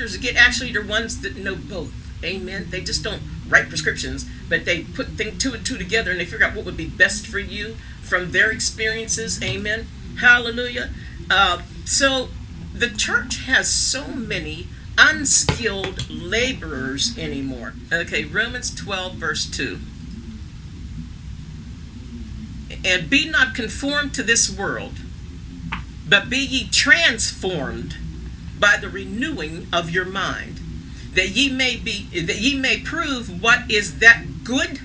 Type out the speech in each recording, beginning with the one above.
doctors get actually the ones that know both. Amen. They just don't write prescriptions, but they put two and two together and they figure out what would be best for you from their experiences. Amen. Hallelujah. So the church has so many unskilled laborers anymore. Okay, Romans 12 verse 2. And be not conformed to this world, but be ye transformed by the renewing of your mind, that ye may prove what is that good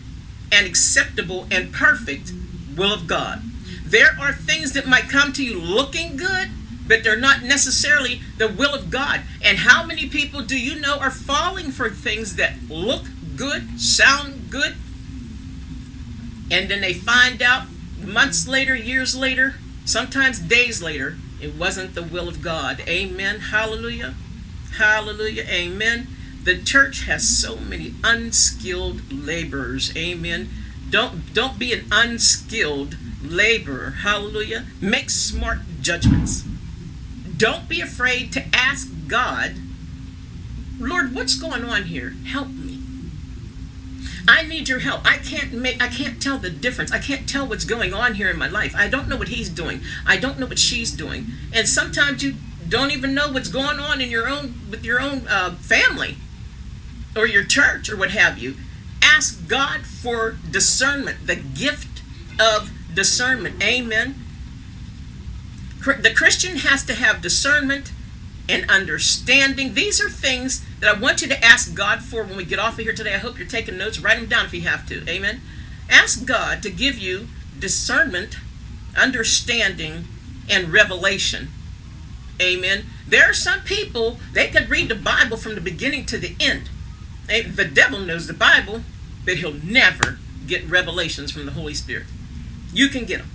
and acceptable and perfect will of God. There are things that might come to you looking good, but they're not necessarily the will of God. And how many people do you know are falling for things that look good, sound good, and then they find out months later, years later, sometimes days later, it wasn't the will of God. Amen. Hallelujah. Hallelujah. Amen. The church has so many unskilled laborers. Amen. Don't be an unskilled laborer. Hallelujah. Make smart judgments. Don't be afraid to ask God, Lord, what's going on here? Help me. I need your help. I can't tell the difference. I can't tell what's going on here in my life. I don't know what he's doing. I don't know what she's doing. And sometimes you don't even know what's going on in with your own family or your church or what have you. Ask God for discernment, the gift of discernment. Amen. The Christian has to have discernment and understanding. These are things that I want you to ask God for when we get off of here today. I hope you're taking notes. Write them down if you have to. Amen. Ask God to give you discernment, understanding, and revelation. Amen. There are some people, they could read the Bible from the beginning to the end. The devil knows the Bible, but he'll never get revelations from the Holy Spirit. You can get them.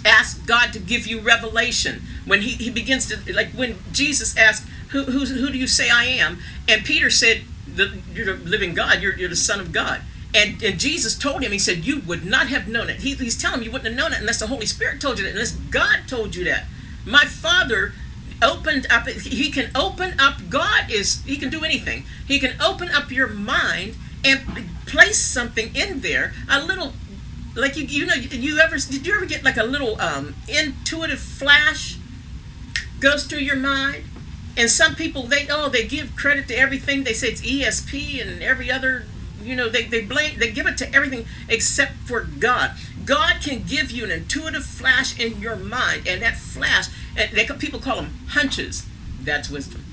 Ask God to give you revelation. When he begins to, like when Jesus asked, who do you say I am? And Peter said, you're the living God, you're the Son of God. And Jesus told him, he said, you would not have known it. He's telling him you wouldn't have known it unless the Holy Spirit told you that, unless God told you that. My Father opened up, he can open up, he can do anything. He can open up your mind and place something in there, a little, like did you ever get like a little intuitive flash goes through your mind? And some people, they give credit to everything. They say it's ESP and every other, they give it to everything except for God. God can give you an intuitive flash in your mind, and that flash, people call them hunches. That's wisdom.